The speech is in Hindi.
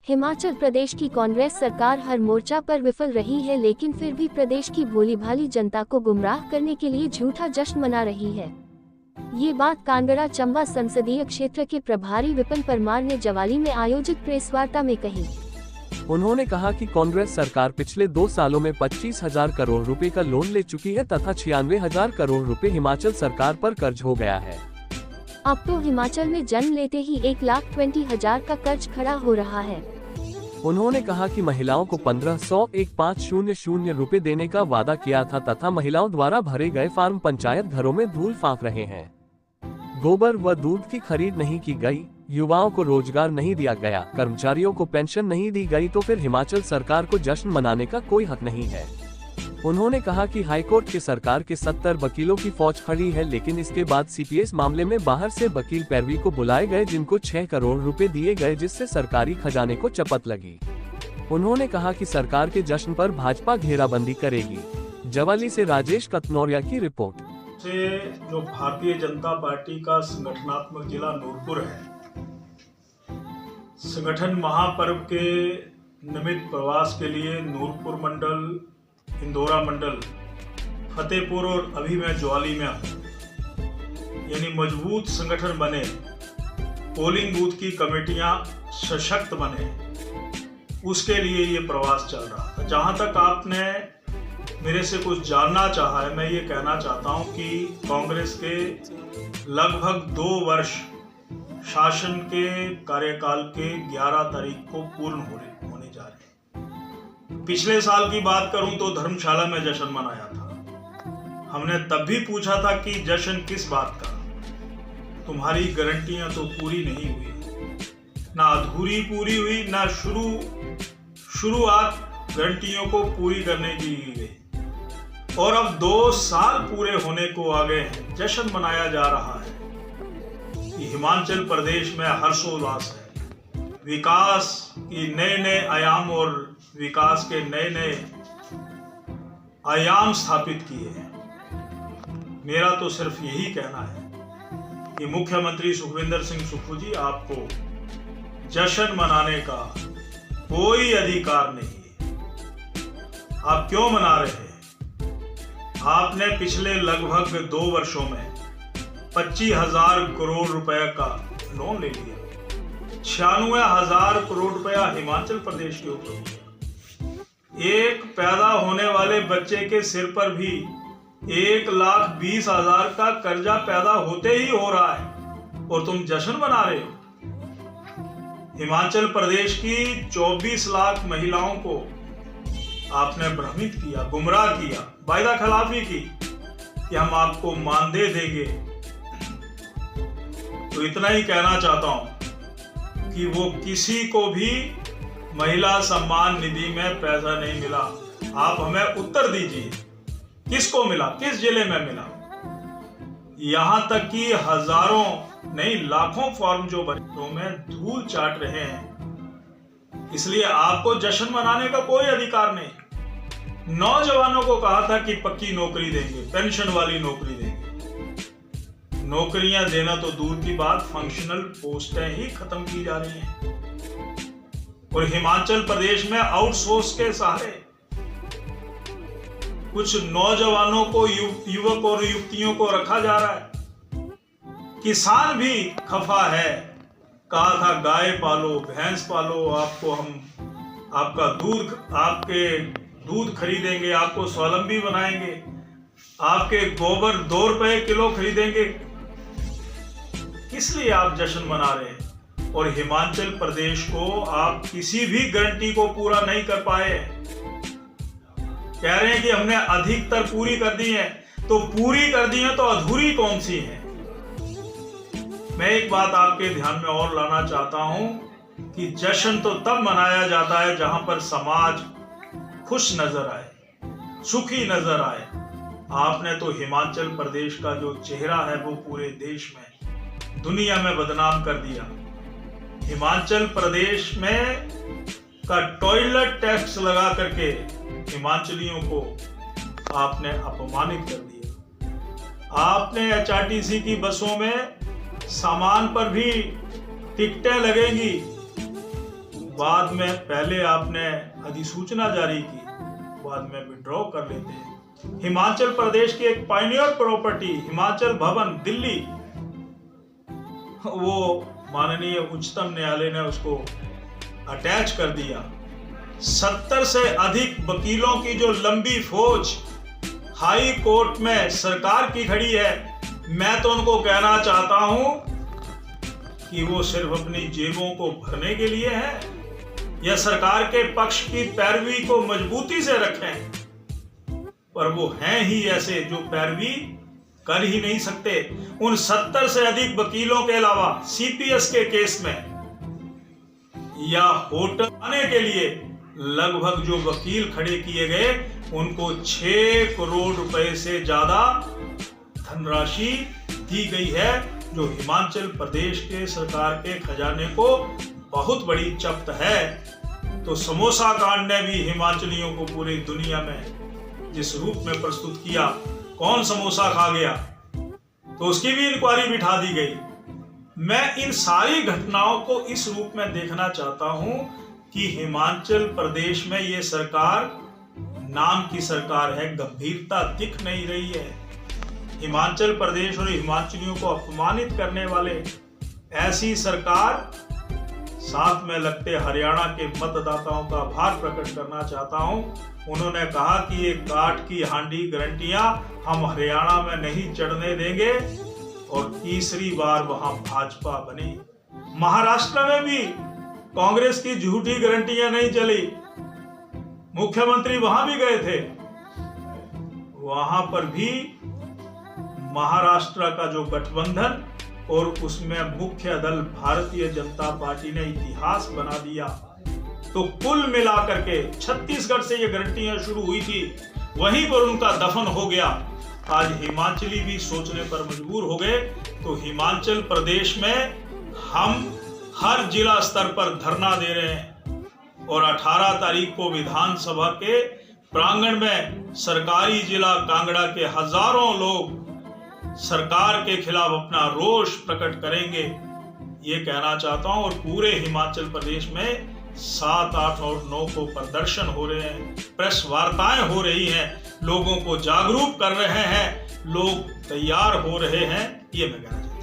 हिमाचल प्रदेश की कांग्रेस सरकार हर मोर्चा पर विफल रही है, लेकिन फिर भी प्रदेश की भोली भाली जनता को गुमराह करने के लिए झूठा जश्न मना रही है। ये बात कांगड़ा चंबा संसदीय क्षेत्र के प्रभारी विपिन परमार ने जवाली में आयोजित प्रेस वार्ता में कही। उन्होंने कहा कि कांग्रेस सरकार पिछले 2 सालों में 25,000 करोड़ रुपए का लोन ले चुकी है तथा 96,000 करोड़ रुपए हिमाचल सरकार पर कर्ज हो गया है। अब तो हिमाचल में जन्म लेते ही 1,20,000 का कर्ज खड़ा हो रहा है। उन्होंने कहा कि महिलाओं को 1500 रुपए देने का वादा किया था तथा महिलाओं द्वारा भरे गए फार्म पंचायत घरों में धूल फांक रहे हैं। गोबर व दूध की खरीद नहीं की गई, युवाओं को रोजगार नहीं दिया गया, कर्मचारियों को पेंशन नहीं दी गई, तो फिर हिमाचल सरकार को जश्न मनाने का कोई हक नहीं है। उन्होंने कहा कि हाईकोर्ट के सरकार के 70 वकीलों की फौज खड़ी है, लेकिन इसके बाद सीपीएस मामले में बाहर से वकील पैरवी को बुलाए गए, जिनको 6 करोड़ रुपए दिए गए, जिससे सरकारी खजाने को चपत लगी। उन्होंने कहा कि सरकार के जश्न पर भाजपा घेराबंदी करेगी। जवाली से राजेश कतनौरिया की रिपोर्ट। जो भारतीय जनता पार्टी का संगठनात्मक जिला नूरपुर है, संगठन महापर्व के निमित्त प्रवास के लिए नूरपुर मंडल, इंदौरा मंडल, फतेहपुर और अभी मैं ज्वाली में हूँ। यानी मजबूत संगठन बने, पोलिंग बूथ की कमेटियां सशक्त बने, उसके लिए ये प्रवास चल रहा था। जहां तक आपने मेरे से कुछ जानना चाहा है, मैं ये कहना चाहता हूं कि कांग्रेस के लगभग 2 वर्ष शासन के कार्यकाल के 11 तारीख को पूर्ण होने जा रहे हैं। पिछले साल की बात करूं तो धर्मशाला में जश्न मनाया था। हमने तब भी पूछा था कि जश्न किस बात का, तुम्हारी गारंटियां तो पूरी नहीं हुई, ना अधूरी पूरी हुई, ना शुरुआत गारंटियों को पूरी करने की गई, और अब 2 साल पूरे होने को आ गए हैं। जश्न मनाया जा रहा है कि हिमाचल प्रदेश में हर्षोल्लास है, विकास की नए आयाम और विकास के नए आयाम स्थापित किए हैं। मेरा तो सिर्फ यही कहना है कि मुख्यमंत्री सुखविंदर सिंह सुक्खू जी, आपको जश्न मनाने का कोई अधिकार नहीं है। आप क्यों मना रहे हैं? आपने पिछले लगभग 2 वर्षों में 25,000 करोड़ रुपए का लोन ले लिया, 96,000 करोड़ रुपया हिमाचल प्रदेश के ऊपर दिया। एक पैदा होने वाले बच्चे के सिर पर भी 1,20,000 का कर्जा पैदा होते ही हो रहा है, और तुम जश्न मना रहे हो। हिमाचल प्रदेश की 24 लाख महिलाओं को आपने भ्रमित किया, गुमराह किया, वायदा खिलाफी की कि हम आपको मानदेय देंगे। तो इतना ही कहना चाहता हूं कि वो किसी को भी महिला सम्मान निधि में पैसा नहीं मिला। आप हमें उत्तर दीजिए, किसको मिला, किस जिले में मिला? यहां तक कि हजारों नहीं लाखों फॉर्म जो बच्चों में धूल चाट रहे हैं। इसलिए आपको जश्न मनाने का कोई अधिकार नहीं। नौजवानों को कहा था कि पक्की नौकरी देंगे, पेंशन वाली नौकरी देंगे। नौकरियां देना तो दूर की बात, फंक्शनल पोस्टें ही खत्म की जा रही हैं। और हिमाचल प्रदेश में आउटसोर्स के सहारे कुछ नौजवानों को, युवक और युवतियों को रखा जा रहा है। किसान भी खफा है, कहा था गाय पालो, भैंस पालो, आपके दूध खरीदेंगे, आपको स्वावलंबी बनाएंगे, आपके गोबर 2 रुपए किलो खरीदेंगे। किस लिए आप जश्न मना रहे हैं? और हिमाचल प्रदेश को आप किसी भी गारंटी को पूरा नहीं कर पाए। कह रहे हैं कि हमने अधिकतर पूरी कर दी है, तो पूरी कर दी है तो अधूरी कौन सी है? मैं एक बात आपके ध्यान में और लाना चाहता हूं कि जश्न तो तब मनाया जाता है जहां पर समाज खुश नजर आए, सुखी नजर आए। आपने तो हिमाचल प्रदेश का जो चेहरा है वो पूरे देश में, दुनिया में बदनाम कर दिया। हिमाचल प्रदेश में का टॉयलेट टैक्स लगा करके हिमाचलियों को आपने अपमानित कर दिया। आपने एचआरटीसी की बसों में सामान पर भी टिकटें लगेंगी, बाद में पहले आपने अधिसूचना जारी की, बाद में विड्रॉ कर लेते हैं। हिमाचल प्रदेश की एक पायनियर प्रॉपर्टी हिमाचल भवन दिल्ली, वो माननीय उच्चतम न्यायालय ने उसको अटैच कर दिया। 70 से अधिक वकीलों की जो लंबी फौज हाई कोर्ट में सरकार की खड़ी है, मैं तो उनको कहना चाहता हूं कि वो सिर्फ अपनी जेबों को भरने के लिए है या सरकार के पक्ष की पैरवी को मजबूती से रखें, पर वो हैं ही ऐसे जो पैरवी कर ही नहीं सकते। उन 70 से अधिक वकीलों के अलावा सीपीएस के केस में या होटल आने के लिए लगभग जो वकील खड़े किए गए उनको 6 करोड़ रुपए से ज्यादा धनराशि दी गई है, जो हिमाचल प्रदेश के सरकार के खजाने को बहुत बड़ी चपत है। तो समोसा कांड ने भी हिमाचलियों को पूरी दुनिया में जिस रूप में प्रस्तुत किया, कौन समोसा खा गया, तो उसकी भी इंक्वायरी बिठा दी गई। मैं इन सारी घटनाओं को इस रूप में देखना चाहता हूं कि हिमाचल प्रदेश में ये सरकार नाम की सरकार है, गंभीरता दिख नहीं रही है। हिमाचल प्रदेश और हिमाचलियों को अपमानित करने वाले ऐसी सरकार, साथ में लगते हरियाणा के मतदाताओं का आभार प्रकट करना चाहता हूं। उन्होंने कहा कि ये काठ की हांडी गारंटियां हम हरियाणा में नहीं चढ़ने देंगे, और तीसरी बार वहां भाजपा बनी। महाराष्ट्र में भी कांग्रेस की झूठी गारंटियां नहीं चली, मुख्यमंत्री वहां भी गए थे, वहां पर भी महाराष्ट्र का जो गठबंधन और उसमें मुख्य दल भारतीय जनता पार्टी ने इतिहास बना दिया। तो कुल मिलाकर के छत्तीसगढ़ से ये गारंटियां शुरू हुई थी, वहीं पर उनका दफन हो गया। आज हिमाचली भी सोचने पर मजबूर हो गए। तो हिमाचल प्रदेश में हम हर जिला स्तर पर धरना दे रहे हैं और 18 तारीख को विधानसभा के प्रांगण में सरकारी जिला कांगड़ा के हजारों लोग सरकार के खिलाफ अपना रोष प्रकट करेंगे, ये कहना चाहता हूं। और पूरे हिमाचल प्रदेश में 7, 8 और 9 को प्रदर्शन हो रहे हैं, प्रेस वार्ताएं हो रही हैं, लोगों को जागरूक कर रहे हैं, लोग तैयार हो रहे हैं, ये मैं कहना चाहता हूं।